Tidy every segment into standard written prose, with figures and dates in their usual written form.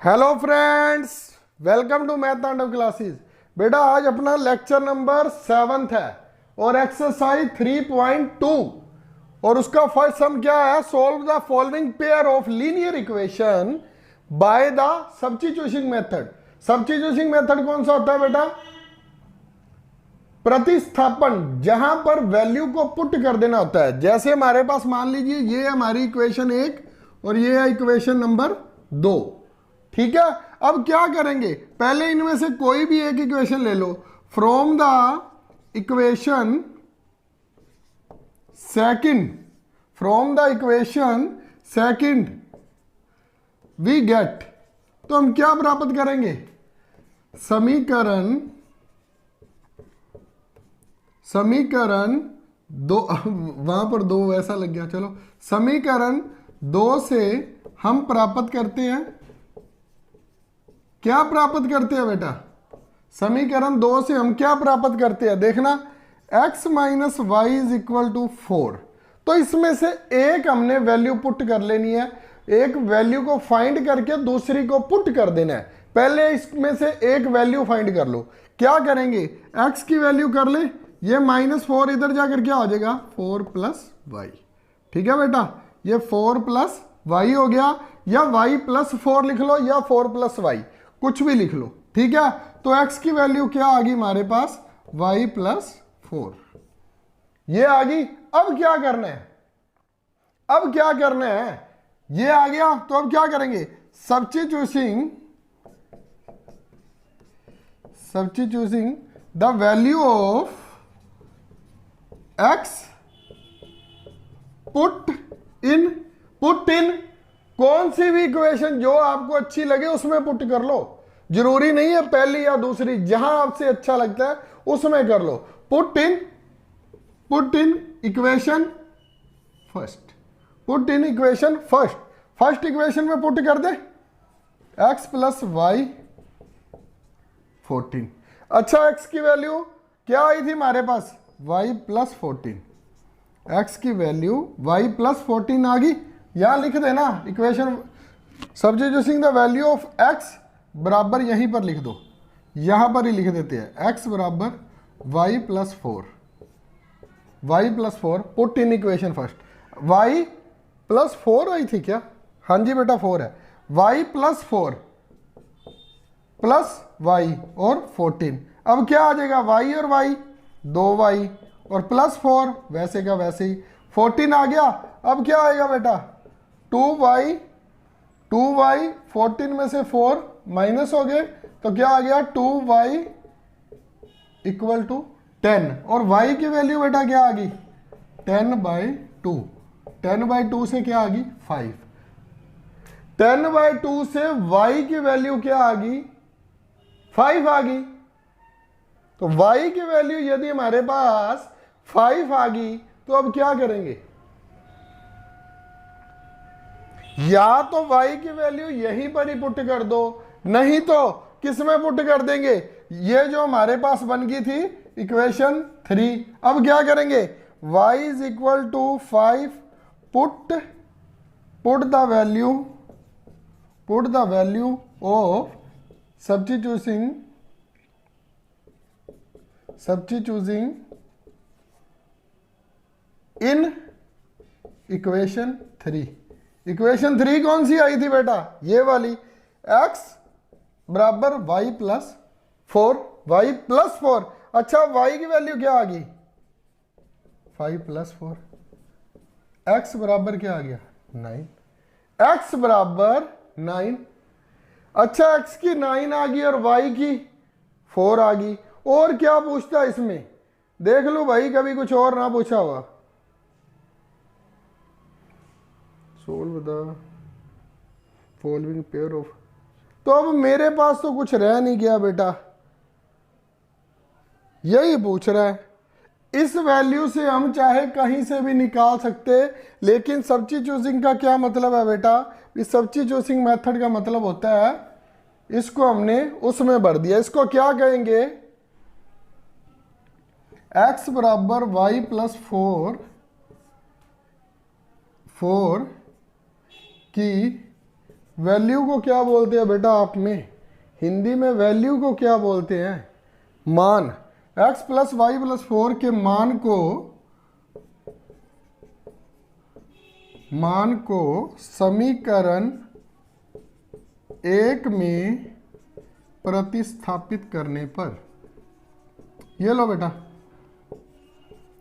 Hello friends, welcome to math Tandav classes. बेटा आज अपना लेक्चर नंबर 7 है और एक्सरसाइज 3.2 और उसका फर्स्ट सम क्या है? Solve the following pair of linear equation by the substitution method. Substitution method कौन सा होता है बेटा? प्रतिस्थापन, जहां पर वैल्यू को पुट कर देना होता है। जैसे हमारे पास मान लीजिए ये हमारी इक्वेशन 1 और ये है इक्वेशन नंबर 2। ठीक है, अब क्या करेंगे? पहले इनमें से कोई भी एक इक्वेशन ले लो। From the equation second, from the equation second we get, तो हम क्या प्राप्त करेंगे? समीकरण दो, वहां पर दो वैसा लग गया, चलो समीकरण 2 से हम प्राप्त करते हैं। क्या प्राप्त करते हैं बेटा? समीकरण 2 से हम क्या प्राप्त करते हैं? देखना, x minus y is equal to 4। तो इसमें से एक हमने वैल्यू पुट कर लेनी है, एक वैल्यू को फाइंड करके दूसरी को पुट कर देना है। पहले इसमें से एक वैल्यू फाइंड कर लो। क्या करेंगे? x की वैल्यू कर ले, ये -4 इधर जाकर क्या हो जाएगा? 4 प्लस वाई। ठीक है बेटा, ये 4 प्लस वाई हो गया, या y प्लस 4 लिख लो या 4 प्लस वाई, कुछ भी लिख लो। ठीक है, तो x की वैल्यू क्या आ गई हमारे पास? y प्लस 4, ये आ गई। अब क्या करना है? अब क्या करना है? ये आ गया, तो अब क्या करेंगे? Substituting the value of x put in कौन सी भी इक्वेशन जो आपको अच्छी लगे उसमें पुट कर लो। जरूरी नहीं है पहली या दूसरी, जहां आपसे अच्छा लगता है उसमें कर लो। Put in equation first, put in equation first equation में पुट कर दे x प्लस वाई 14। अच्छा, x की वैल्यू क्या आई थी हमारे पास? y plus 14। x की वैल्यू y प्लस 14 आ गई। यहां लिख देना equation, substituting the value of x बराबर यहीं पर लिख दो, यहां पर ही लिख देते हैं x बराबर y plus 4, put in equation first. y plus 4 आई थी क्या? हाँ जी बेटा 4 है। y प्लस 4 प्लस y और 14, अब क्या आ जाएगा? y और y 2y और प्लस 4 वैसे का वैसे ही 14 आ गया। अब क्या आएगा बेटा? 2y 14 में से 4 माइनस हो गए, तो क्या आ गया? 2y इक्वल टू 10, और y की वैल्यू बेटा क्या आ गई? 10/2। 10/2 से क्या आ गई? 5। 10/2 से y की वैल्यू क्या आ गई? 5 आ गई। तो y की वैल्यू यदि हमारे पास 5 आ गई, तो अब क्या करेंगे? या तो y की वैल्यू यहीं पर ही पुट कर दो, नहीं तो किस में पुट कर देंगे? ये जो हमारे पास बन गई थी इक्वेशन 3। अब क्या करेंगे? y is equal to 5, put the value of substituting in equation 3। Equation 3 कौन सी आई थी बेटा? ये वाली, x बराबर y प्लस 4। अच्छा, y की वैल्यू क्या आ गई? 5 प्लस 4। x बराबर क्या आ गया? 9। x बराबर 9। अच्छा, x की 9 आ गई और y की 4 आ गई। और क्या पूछता है इसमें? देख लो भाई, कभी कुछ और ना पूछा हुआ। Solve the following pair of, तो अब मेरे पास तो कुछ रह नहीं गया बेटा, यही पूछ रहा है। इस वैल्यू से हम चाहे कहीं से भी निकाल सकते, लेकिन सब्स्टिट्यूटिंग का क्या मतलब है बेटा? इस सब्स्टिट्यूटिंग मेथड का मतलब होता है इसको हमने उसमें भर दिया। इसको क्या कहेंगे? x बराबर y प्लस 4 की वैल्यू को क्या बोलते हैं बेटा आप में, हिंदी में वैल्यू को क्या बोलते हैं, मान। x प्लस वाई प्लस 4 के मान को समीकरण 1 में प्रतिस्थापित करने पर, ये लो बेटा,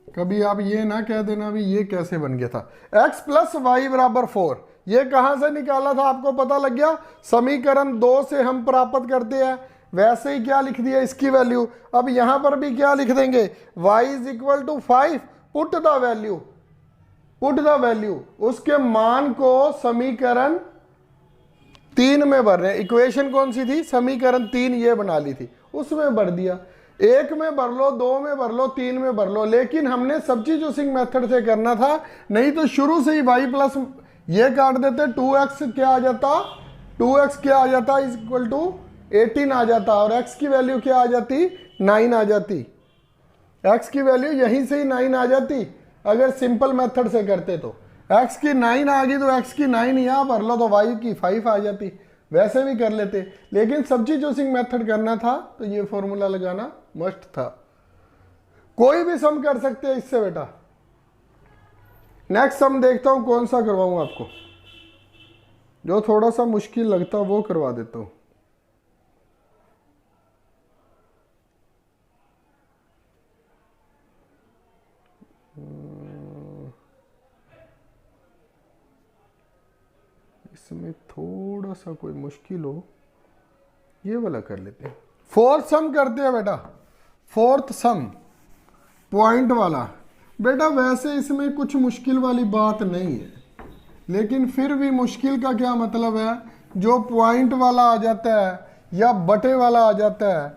कभी आप ये ना कह देना भी ये कैसे बन गया था। x प्लस वाई बराबर 4, ये कहां से निकाला था आपको पता लग गया, समीकरण 2 से हम प्राप्त करते हैं, वैसे ही क्या लिख दिया इसकी वैल्यू। अब यहां पर भी क्या लिख देंगे, y is equal to 5, put the value, उसके मान को समीकरण 3 में भर रहे हैं। इक्वेशन कौन सी थी, समीकरण 3 ये बना ली थी, उसमें भर दिया। 1 में भर लो, 2 में भर लो, 3 में भर लो, लेकिन हमने सब्स्टिट्यूशन मेथड से करना था, नहीं तो शुरू से ही y प्लस ये काट देते, 2x क्या आ जाता, 2x क्या आ जाता इज इक्वल टू 18 आ जाता, और x की वैल्यू क्या आ जाती, 9 आ जाती। x की वैल्यू यहीं से ही 9 आ जाती अगर सिंपल मेथड से करते तो। x की 9 आ गई तो x की 9 यहाँ भर लो तो y की 5 आ जाती, वैसे भी कर लेते, लेकिन सब्स्टिट्यूशन मेथड करना था तो ये फॉर्मूला लगाना मस्ट था। कोई भी सम कर सकते हैं इससे बेटा। नेक्स्ट सम देखता हूं कौन सा करवाऊं आपको, जो थोड़ा सा मुश्किल लगता वो करवा देता हूं। इसमें थोड़ा सा कोई मुश्किल हो, ये वाला कर लेते हैं। फोर्थ सम करते हैं बेटा, फोर्थ सम पॉइंट वाला। बेटा वैसे इसमें कुछ मुश्किल वाली बात नहीं है, लेकिन फिर भी मुश्किल का क्या मतलब है, जो पॉइंट वाला आ जाता है या बटे वाला आ जाता है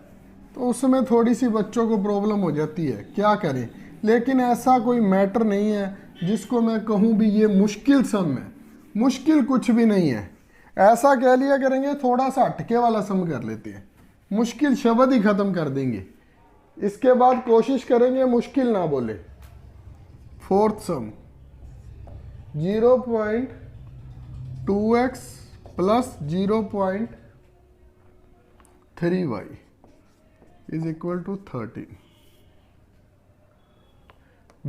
तो उसमें थोड़ी सी बच्चों को प्रॉब्लम हो जाती है, क्या करें। लेकिन ऐसा कोई मैटर नहीं है जिसको मैं कहूँ भी ये मुश्किल सम है, मुश्किल कुछ भी नहीं है। ऐसा कह लिया करेंगे, थोड़ा सा हटके वाला सम कर लेते हैं, मुश्किल शब्द ही खत्म कर देंगे, इसके बाद कोशिश करेंगे मुश्किल ना बोले। Fourth sum 0.2x plus 0.3y is equal to 13,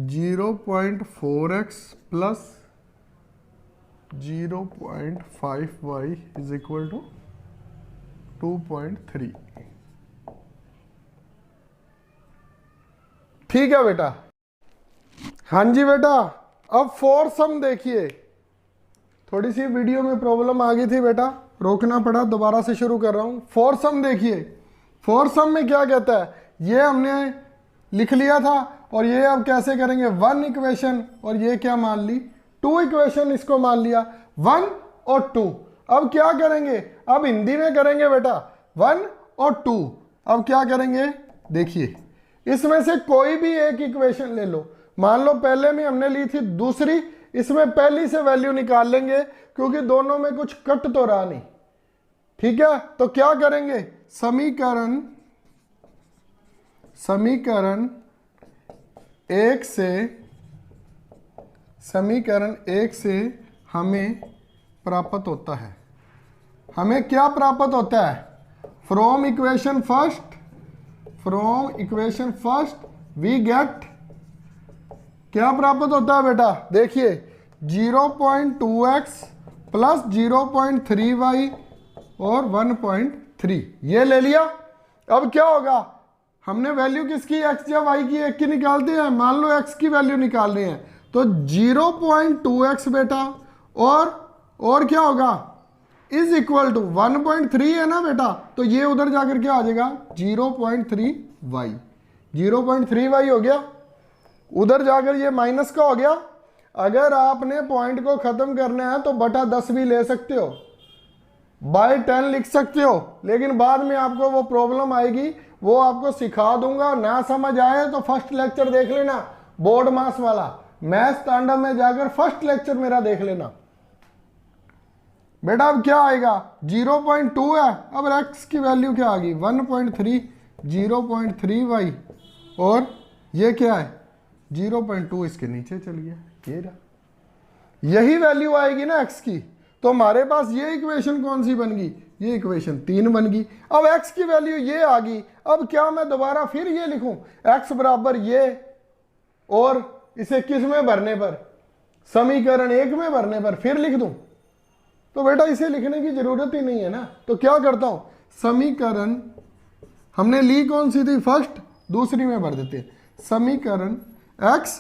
0.4x plus 0.5y is equal to 2.3। ठीक है बेटा, हाँ जी बेटा। अब फोर्थ सम देखिए, थोड़ी सी वीडियो में प्रॉब्लम आ गई थी बेटा, रोकना पड़ा, दोबारा से शुरू कर रहा हूं। फोर्थ सम देखिए, फोर्थ सम में क्या कहता है, ये हमने लिख लिया था, और ये अब कैसे करेंगे, 1 इक्वेशन और ये क्या मान ली, 2 इक्वेशन, इसको मान लिया 1 और 2। अब क्या करेंगे, अब हिंदी में करेंगे बेटा 1 और 2। अब क्या करेंगे, देखिए इसमें से कोई भी एक इक्वेशन ले लो, मान लो पहले में हमने ली थी दूसरी, इसमें पहली से वैल्यू निकाल लेंगे क्योंकि दोनों में कुछ कट तो रहा नहीं, ठीक है। तो क्या करेंगे, समीकरण 1 से हमें प्राप्त होता है, हमें क्या प्राप्त होता है, from equation first we get, क्या प्राप्त होता है बेटा, देखिए 0.2x प्लस 0.3y और 1.3, ये ले लिया। अब क्या होगा, हमने वैल्यू किसकी, x या y की, एक की निकालते हैं, मान लो x की वैल्यू निकाल रहे हैं, तो 0.2x बेटा और क्या होगा, इज इक्वल टू 1.3 है ना बेटा, तो ये उधर जाकर क्या आ जाएगा 0.3y, 0.3y हो गया, उधर जाकर ये माइनस का हो गया। अगर आपने पॉइंट को खत्म करना है तो बटा 10 भी ले सकते हो, बाय 10 लिख सकते हो, लेकिन बाद में आपको वो प्रॉब्लम आएगी, वो आपको सिखा दूंगा। ना समझ आए तो फर्स्ट लेक्चर देख लेना, बोर्ड मास वाला, मैथ्स तांडव में जाकर फर्स्ट लेक्चर मेरा देख लेना बेटा। अब क्या आएगा, 0.2 है, अब x की वैल्यू क्या आ गई 1.3, 0.3y और ये क्या है 0.2, इसके नीचे चल गया, ये रहा, यही वैल्यू आएगी ना x की। तो हमारे पास ये इक्वेशन कौन सी बन गई, ये इक्वेशन 3 बन गई। अब x की वैल्यू ये आ गई, अब क्या मैं दोबारा फिर ये लिखूं x बराबर ये, और इसे किस में भरने पर, समीकरण 1 में भरने पर फिर लिख दूं? तो बेटा इसे लिखने की जरूरत ही नहीं है ना। तो क्या करता हूं, समीकरण हमने ली कौन सी थी फर्स्ट, दूसरी में भर देते हैं। समीकरण x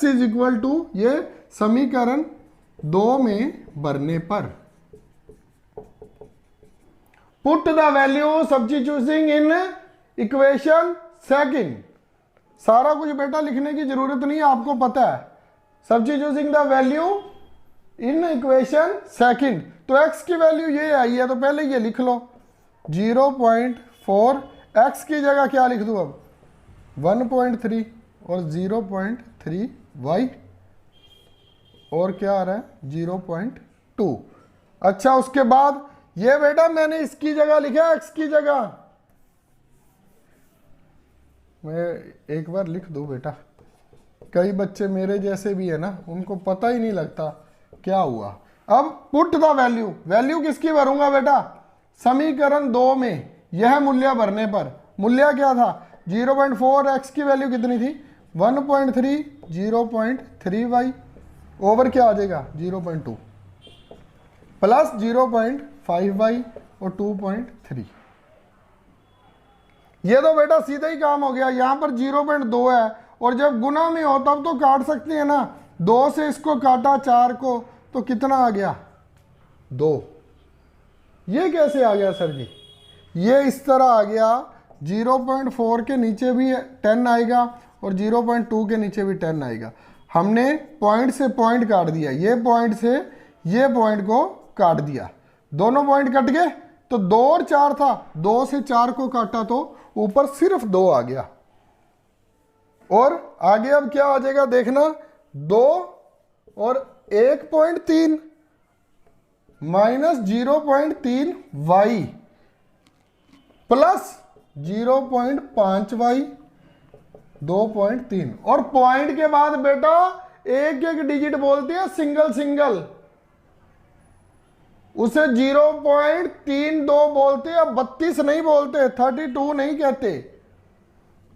इज इक्वल टू ये समीकरण 2 में भरने पर, put the value substituting in equation second. सारा कुछ बेटा लिखने की जरूरत नहीं है, आपको पता है। Substituting the value in equation second, तो x की वैल्यू ये आई है, तो पहले ये लिख लो 0.4, x की जगह क्या लिख दूं अब 1.3 और 0.3 y, और क्या आ रहा है 0.2। अच्छा उसके बाद ये बेटा मैंने इसकी जगह लिखा x की जगह, मैं एक बार लिख दूं बेटा, कई बच्चे मेरे जैसे भी है ना, उनको पता ही नहीं लगता क्या हुआ। अब पुट द वैल्यू, वैल्यू किसकी भरूंगा बेटा, समीकरण 2 में यह मूल्य भरने पर, मूल्य क्या था 0.4, x की वैल्यू कितनी थी 1.3, 0.3y ओवर क्या आ जाएगा 0.2 प्लस 0.5y और 2.3। ये तो बेटा सीधा ही काम हो गया, यहां पर 0.2 है, और जब गुना में हो तब तो काट सकते हैं ना, 2 से इसको काटा 4 को, तो कितना आ गया 2। ये कैसे आ गया सर जी, ये इस तरह आ गया, 0.4 के नीचे भी 10 आएगा और 0.2 के नीचे भी 10 आएगा। हमने पॉइंट से पॉइंट काट दिया, ये पॉइंट से ये पॉइंट को काट दिया, दोनों पॉइंट कट गए, तो 2 और 4 था, 2 से 4 को काटा तो ऊपर सिर्फ 2 आ गया। और आगे अब क्या आ जाएगा देखना, 2 और 1.3 माइनस 0.3 y प्लस 0.5 y 2.3, और पॉइंट के बाद बेटा एक एक डिजिट बोलते हैं सिंगल सिंगल, उसे 0.32 बोलते हैं, 32 नहीं बोलते, 32 नहीं कहते।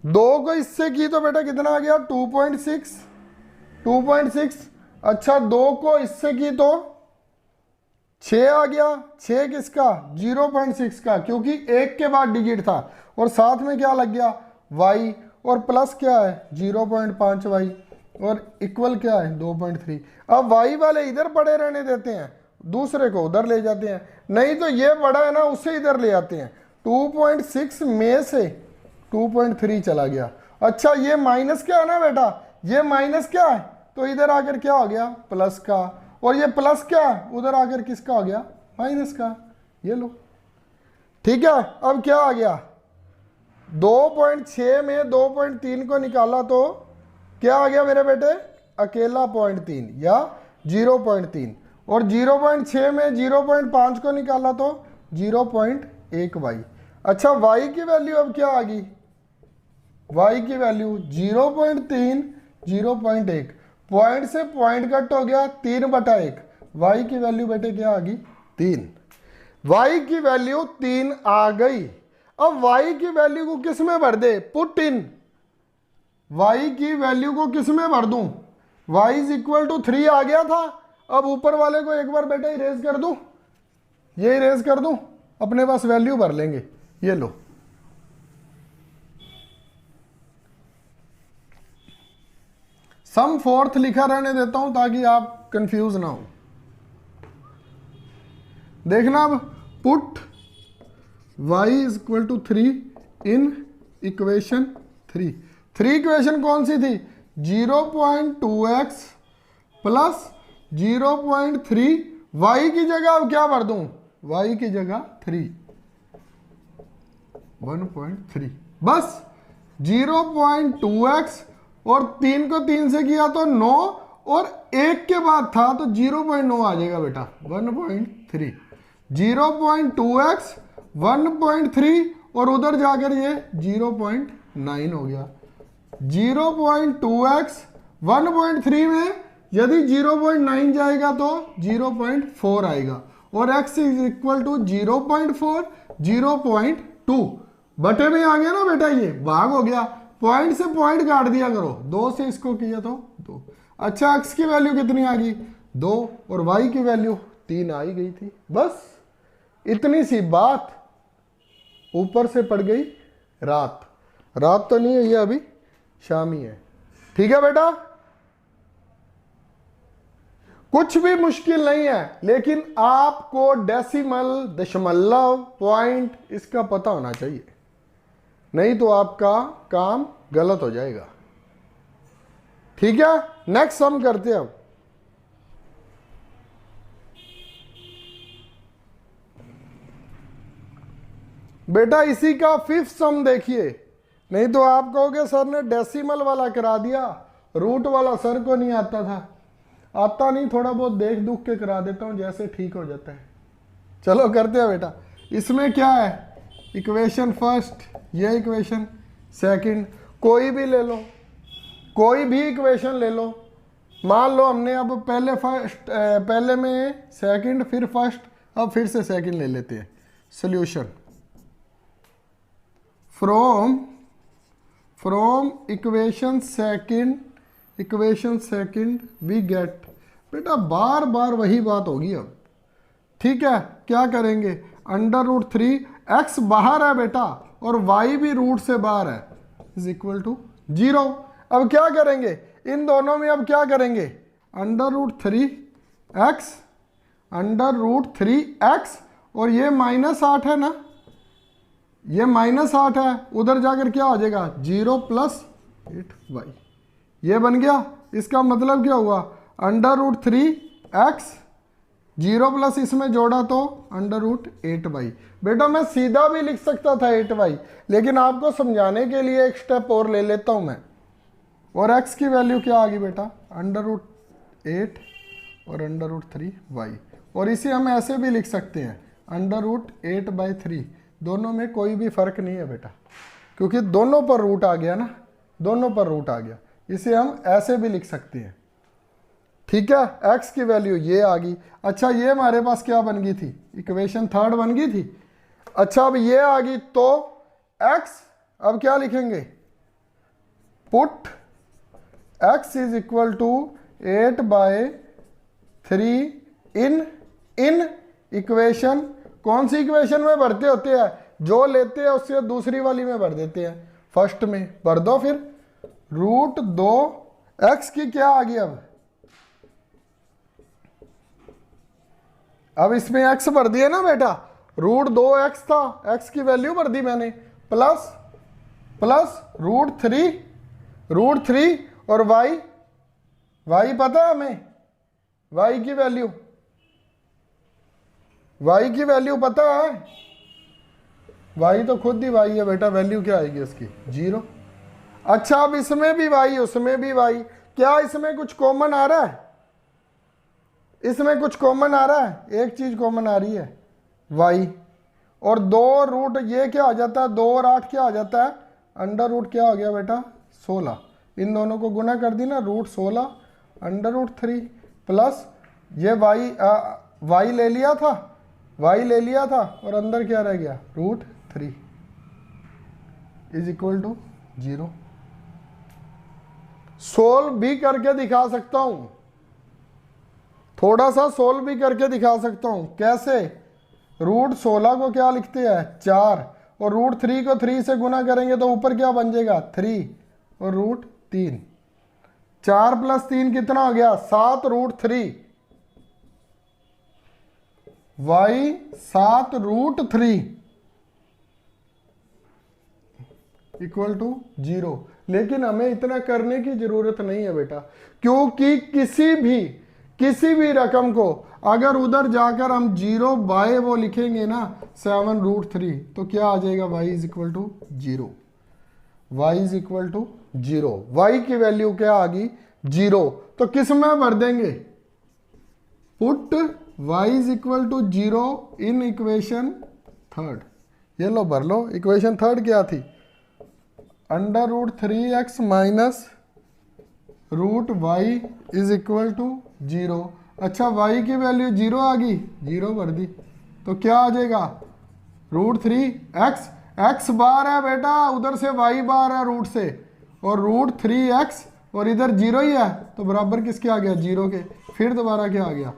2 को इससे की तो बेटा कितना आ गया 2.6। अच्छा 2 को इससे की तो 6 आ गया, 6 किसका 0.6 का, क्योंकि एक के बाद डिजिट था, और साथ में क्या लग गया y, और प्लस क्या है 0.5 y, और इक्वल क्या है 2.3। अब y वाले इधर पड़े रहने देते हैं, दूसरे को उधर ले जाते हैं, नहीं तो ये बड़ा है ना उसे इधर ले आते हैं। 2.6 में से 2.3 चला गया। अच्छा ये माइनस क्या है ना बेटा, ये माइनस क्या है, तो इधर आकर क्या हो गया प्लस का, और ये प्लस क्या है उधर आकर किसका हो गया माइनस का, ये लो ठीक है। अब क्या आ गया 2.6 में 2.3 को निकाला तो क्या आ गया मेरे बेटे अकेला 0.3 या 0.3, और 0.6 में 0.5 को निकाला तो 0.1 y। अच्छा y की वैल्यू अब क्या आ गई, y की वैल्यू 0.3 0.1, पॉइंट से पॉइंट कट हो गया 3/1, y की वैल्यू बेटे क्या आ गई 3, y की वैल्यू 3 आ गई। अब y की वैल्यू को किस में भर दे, पुट इन, y की वैल्यू को किस में भर दूं, y इज इक्वल टू 3 आ गया था। अब ऊपर वाले को एक बार बेटा इरेज कर दूं, ये इरेज कर दूं, अपने पास वैल्यू भर लेंगे, ये लो सम फोर्थ लिखा रहने देता हूं ताकि आप कंफ्यूज ना हो। देखना अब put y is equal to 3 in equation 3। 3 equation कौन सी थी 0.2x प्लस 0.3, y की जगह अब क्या भर दूं, y की जगह 3 1.3, बस 0.2x और 3 को 3 से किया तो 9, और 1 के बाद था तो 0.9 आ जाएगा बेटा 1.3, 0.2x 1.3 और उधर जाकर ये 0.9 हो गया। 0.2x 1.3 में यदि 0.9 जाएगा तो 0.4 आएगा, और x इज इक्वल टू 0.4 0.2 बटे में आ गया ना बेटा, ये भाग हो गया, पॉइंट से पॉइंट काट दिया करो, 2 से इसको किया तो 2। अच्छा x की वैल्यू कितनी आ गई 2 और y की वैल्यू 3 आ ही गई थी। बस इतनी सी बात, ऊपर से पड़ गई रात। रात तो नहीं है, ये अभी शाम ही है। ठीक है बेटा, कुछ भी मुश्किल नहीं है, लेकिन आपको डेसिमल, दशमलव, पॉइंट इसका पता होना चाहिए, नहीं तो आपका काम गलत हो जाएगा। ठीक है, नेक्स्ट सम करते हैं अब। बेटा इसी का फिफ्थ सम देखिए, नहीं तो आप कहोगे सर ने डेसिमल वाला करा दिया, रूट वाला सर को नहीं आता था। आता नहीं, थोड़ा बहुत देख दुख के करा देता हूं, जैसे ठीक हो जाता है। चलो करते हैं बेटा। इसमें क्या है, इक्वेशन फर्स्ट, ये इक्वेशन सेकंड, कोई भी ले लो, कोई भी इक्वेशन ले लो। मान लो हमने अब पहले में सेकंड, फिर फर्स्ट, अब फिर से सेकंड ले लेते हैं। Solution from equation second we get, बेटा बार बार वही बात होगी अब। ठीक है, क्या करेंगे, √3 x बाहर है बेटा और y भी रूट से बाहर है, इज इक्वल टू 0। अब क्या करेंगे, इन दोनों में अब क्या करेंगे, √3x और ये -8 है ना, ये -8 है, उधर जाकर क्या हो जाएगा 0 + 8y, ये बन गया। इसका मतलब क्या हुआ, √3x 0 प्लस इसमें जोड़ा तो √8y। बेटा मैं सीधा भी लिख सकता था 8y, लेकिन आपको समझाने के लिए एक स्टेप और ले लेता हूं मैं। और x की वैल्यू क्या आ गई बेटा, √8 और √3y, और इसे हम ऐसे भी लिख सकते हैं √8/3। दोनों में कोई भी फर्क नहीं है बेटा, क्योंकि दोनों पर रूट आ गया ना, दोनों पर रूट आ गया, इसे हम ऐसे भी लिख सकते हैं। ठीक है, x की वैल्यू ये आ गई। अच्छा ये हमारे पास क्या बन गई थी, इक्वेशन थर्ड बन गई थी। अच्छा अब ये आ गई तो x, अब क्या लिखेंगे, put x is equal to 8/3 in equation, कौन सी इक्वेशन में भरते होते हैं, जो लेते हैं उससे दूसरी वाली में भर देते हैं, फर्स्ट में भर दो। फिर √2 x की क्या आ गई, अब इसमें x भर दिया ना बेटा, √2x था, x की वैल्यू भर दी मैंने, प्लस √3 और y पता है हमें, y की वैल्यू पता है, y तो खुद ही y है बेटा, वैल्यू क्या आएगी इसकी 0। अच्छा अब इसमें भी y, उसमें भी y, क्या इसमें कुछ कॉमन आ रहा है, इसमें कुछ कॉमन आ रहा है, एक चीज कॉमन आ रही है y, और 2 रूट ये क्या आ जाता है, 2 और 8 क्या आ जाता है, अंडर क्या हो गया बेटा 16, इन दोनों को गुना कर दी ना, √16 √3 प्लस ये y ले लिया था, और अंदर क्या रह गया √3 इज इक्वल टू 0। सोल्व भी करके दिखा सकता हूं, थोड़ा सा सोल्व भी करके दिखा सकता हूं। कैसे, √16 को क्या लिखते हैं 4, और √3 को 3 से गुना करेंगे तो ऊपर क्या बन जाएगा 3 और √3, 4 + 3 कितना हो गया 7 √3, y 7 √3 इक्वल टू 0। लेकिन हमें इतना करने की जरूरत नहीं है बेटा, क्योंकि किसी भी रकम को अगर उधर जाकर हम 0 वो लिखेंगे ना 7 √3, तो क्या आ जाएगा y is equal to 0, y is equal to 0, y की वैल्यू क्या आ गई 0। तो किस में भर देंगे, put y is equal to 0 in equation third, ये लो भर लो। इक्वेशन थर्ड क्या थी, √3x root y is equal to 0। अच्छा वाई की वैल्यू 0 आ गई, 0 भर दी, तो क्या आ जाएगा √3 एक्स। एक्स बार है बेटा, उधर से वाई बार है रूट से, और √3x और इधर 0 ही है, तो बराबर किसके आ गया 0 के। फिर दोबारा क्या आ गया,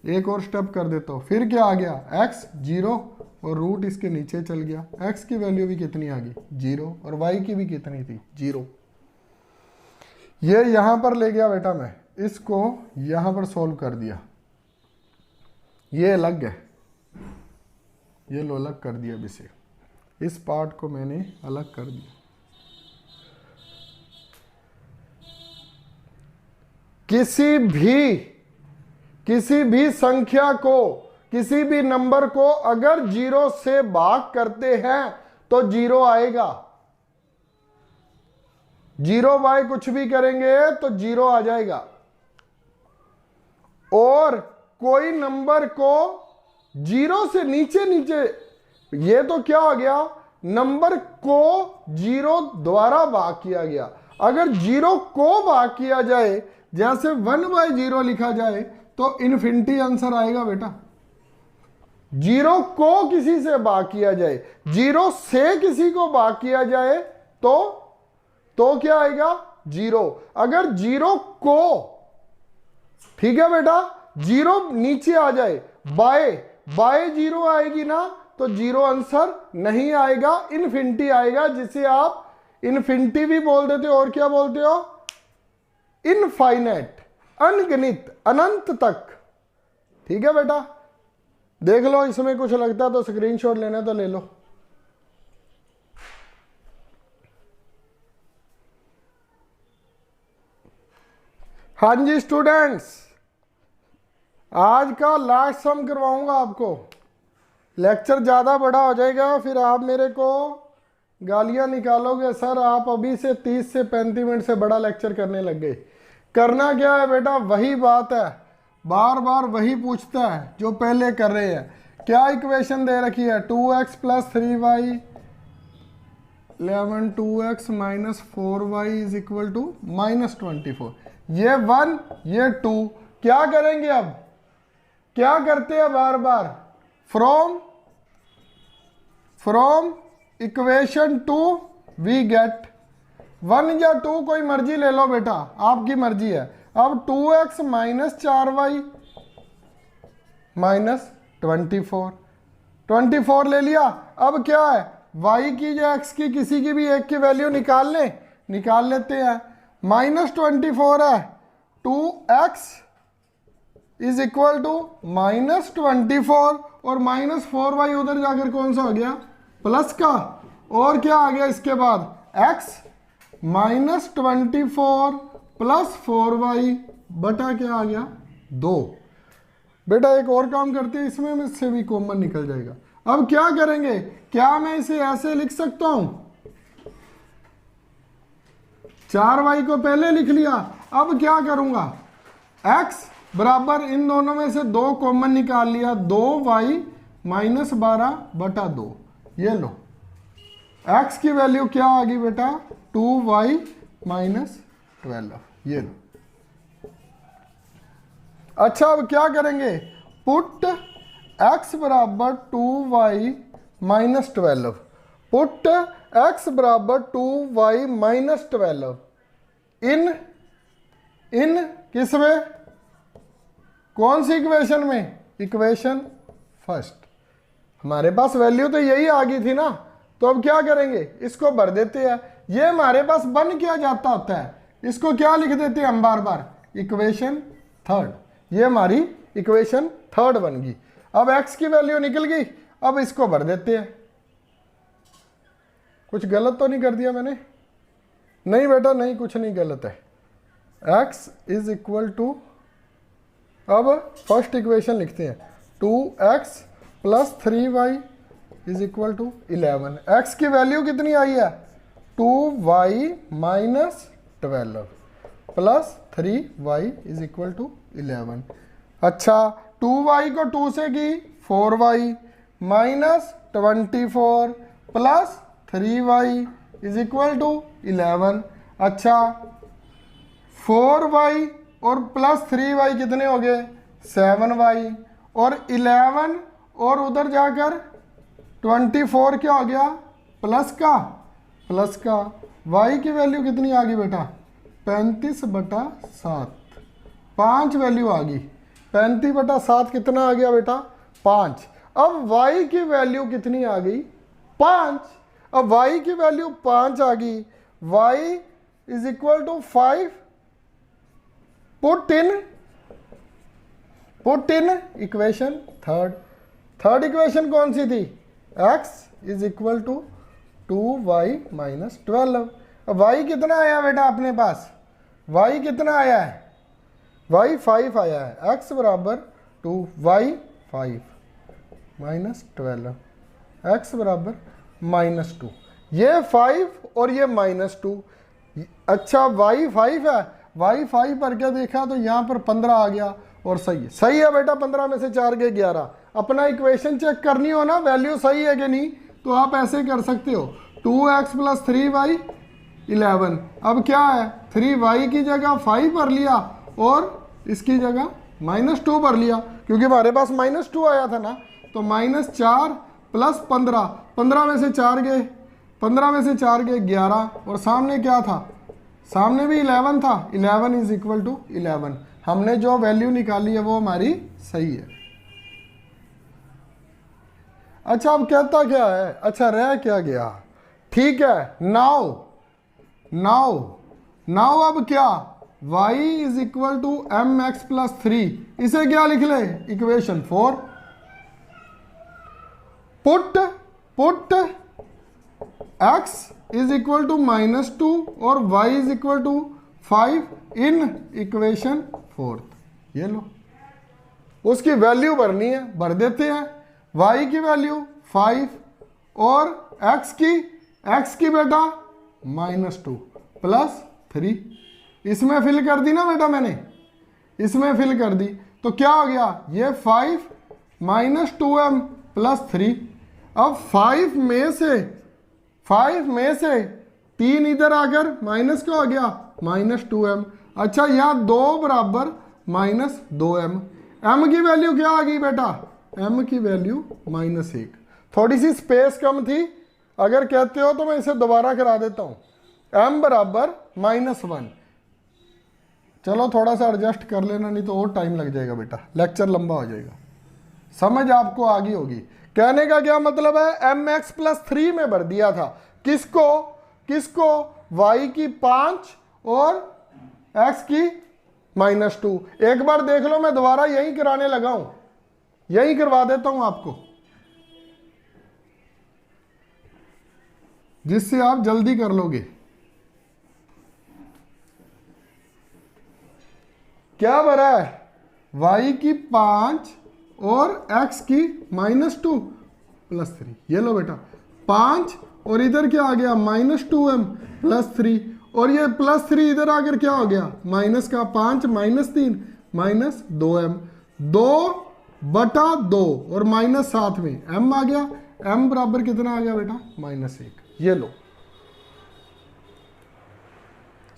एक और स्टेप कर देता हूँ, फिर क्या आ गया x 0 और रूट इसके नीचे चल गया। x की वैल्यू भी कितनी आ गई 0 और y की भी कितनी थी 0। ये यहां पर ले गया बेटा, मैं इसको यहां पर सॉल्व कर दिया, ये अलग है, ये लो अलग कर दिया, अब इसे इस पार्ट को मैंने अलग कर दिया। किसी भी संख्या को, किसी भी नंबर को अगर 0 से भाग करते हैं तो 0 आएगा। 0 बाय कुछ भी करेंगे तो 0 आ जाएगा। और कोई नंबर को 0 से नीचे नीचे, ये तो क्या हो गया, नंबर को 0 द्वारा भाग किया गया। अगर 0 को भाग किया जाए, जैसे 1/0 लिखा जाए, तो इन्फिनिटी आंसर आएगा बेटा। 0 को किसी से भाग किया जाए, 0 से किसी को भाग किया जाए, तो क्या आएगा 0। अगर 0 को, ठीक है बेटा, 0 नीचे आ जाए, बाय 0 आएगी ना, तो 0 आंसर नहीं आएगा, इन्फिनिटी आएगा, जिसे आप इन्फिनिटी भी बोल देते हो और क्या बोलते हो, इनफाइनाइट, अनगिनत, अनंत तक। ठीक है बेटा, देख लो, इसमें कुछ लगता है तो स्क्रीनशॉट लेना तो ले लो। हाँ जी स्टूडेंट्स, आज का लास्ट सम करवाऊंगा आपको। लेक्चर ज़्यादा बड़ा हो जाएगा, फिर आप मेरे को गालियां निकालोगे, सर आप अभी से 30 से 35 मिनट से बड़ा लेक्चर करने लग गए। करना क्या है बेटा, वही बात है, बार बार वही पूछता है जो पहले कर रहे हैं। क्या इक्वेशन दे रखी है, 2x + 3y 11 2x - 4y is equal to -24। ये 1 ये 2, क्या करेंगे अब, क्या करते हैं बार बार, फ्रॉम इक्वेशन 2 वी गेट 1 या 2, कोई मर्जी ले लो बेटा, आपकी मर्जी है। अब 2x - 4y -24, 24 ले लिया। अब क्या है, y की या x की, किसी की भी एक की वैल्यू निकाल लेते हैं। -24 है, 2x इज इक्वल टू -24 और -4y उधर जाकर कौन सा हो गया, प्लस का, और क्या आ गया इसके बाद x -24 + 4y बटा क्या आ गया 2। बेटा एक और काम करते हैं, इसमें से भी कॉमन निकल जाएगा। अब क्या करेंगे, क्या मैं इसे ऐसे लिख सकता हूं, 4y को पहले लिख लिया। अब क्या करूंगा, x बराबर इन दोनों में से 2 कॉमन निकाल लिया, 2y -12 बटा 2। ये लो, x की वैल्यू क्या आ गई बेटा, 2y - 12। ये लो। अच्छा अब क्या करेंगे, पुट x बराबर 2y - 12, पुट x बराबर 2y - 12 इन किस में, कौन सी इक्वेशन में, इक्वेशन फर्स्ट। हमारे पास वैल्यू तो यही आ गई थी ना, तो अब क्या करेंगे, इसको भर देते हैं। ये हमारे पास बन क्या जाता होता है, इसको क्या लिख देते हैं हम बार बार, इक्वेशन थर्ड। ये हमारी इक्वेशन थर्ड बन गई। अब x की वैल्यू निकल गई, अब इसको भर देते हैं। कुछ गलत तो नहीं कर दिया मैंने, नहीं बेटा नहीं, कुछ नहीं गलत है। x इज इक्वल टू, अब फर्स्ट इक्वेशन लिखते हैं, 2x + 3y is equal to 11। x की वैल्यू कितनी आई है, 2y - 12 + 3y is equal to 11। अच्छा 2y को 2 से की 4y -24 + 3y is equal to 11। अच्छा 4y और प्लस 3y कितने हो गए 7y, और 11 और उधर जाकर 24 क्या हो गया प्लस का y की वैल्यू कितनी आ गई बेटा 35/7, 5 वैल्यू आ गई 35/7 कितना आ गया बेटा 5। अब y की वैल्यू कितनी आ गई 5। अब y की वैल्यू 5 आ गई, y is equal to 5, put in equation third equation कौन सी थी x is equal to 2y minus 12। अब y कितना आया बेटा अपने पास, y कितना आया है y 5 आया है, x बराबर 2 y 5 माइनस 12, x बराबर -2, ये 5 और ये -2। अच्छा y 5 है, y 5 पर क्या देखा तो यहाँ पर 15 आ गया और सही है बेटा, 15 में से 4 गए 11। अपना इक्वेशन चेक करनी हो ना वैल्यू सही है कि नहीं, तो आप ऐसे कर सकते हो 2x + 3y 11। अब क्या है 3y की जगह 5 भर लिया और इसकी जगह -2 भर लिया, क्योंकि हमारे पास -2 आया था ना, तो -4 + 15, 15 में से 4 गए, 15 में से 4 गए 11, और सामने क्या था सामने भी 11 था, 11 इज इक्वल टू 11। हमने जो वैल्यू निकाली है वो हमारी सही है। अच्छा अब कहता क्या है, अच्छा रह क्या गया, ठीक है नाउ अब क्या y is equal to mx + 3, इसे क्या लिख ले equation 4, put x is equal to -2 और y is equal to 5 in equation 4। ये लो उसकी वैल्यू भरनी है, भर देते हैं। y की वैल्यू 5 और x की बेटा -2 + 3, इसमें फिल कर दी ना बेटा मैंने, इसमें फिल कर दी, तो क्या हो गया ये 5 -2m + 3। अब 5 में से 3 इधर आकर माइनस क्या हो गया -2m। अच्छा यहाँ 2 बराबर -2m, m की वैल्यू क्या आ गई बेटा, m की वैल्यू -1। थोड़ी सी स्पेस कम थी, अगर कहते हो तो मैं इसे दोबारा करा देता हूँ, m बराबर -1। चलो थोड़ा सा एडजस्ट कर लेना, नहीं तो और टाइम लग जाएगा बेटा, लेक्चर लंबा हो जाएगा। समझ आपको आ गई होगी। कहने का क्या मतलब है, mx + 3 में भर दिया था, किसको y की 5 और x की -2। एक बार देख लो, मैं दोबारा यही कराने लगा हूं, यही करवा देता हूं आपको, जिससे आप जल्दी कर लोगे। क्या भरा है, y की 5 और x की -2 + 3। ये लो बेटा 5 और इधर क्या आ गया -2m + 3, और ये +3 इधर आकर क्या हो गया -5 -3 -2m, 2/2 और -7 में m आ गया, m बराबर कितना आ गया बेटा -1। ये लो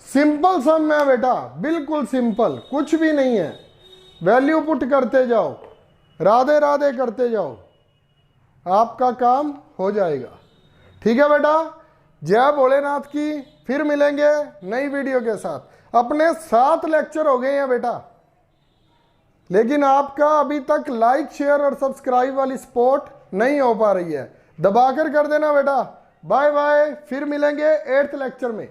सिंपल सम है बेटा, बिल्कुल सिंपल, कुछ भी नहीं है। वैल्यू पुट करते जाओ, राधे राधे करते जाओ, आपका काम हो जाएगा। ठीक है बेटा, जय भोलेनाथ की। फिर मिलेंगे नई वीडियो के साथ। अपने 7 लेक्चर हो गए हैं बेटा, लेकिन आपका अभी तक लाइक शेयर और सब्सक्राइब वाली सपोर्ट नहीं हो पा रही है, दबाकर कर देना बेटा। बाय बाय, फिर मिलेंगे 8th लेक्चर में।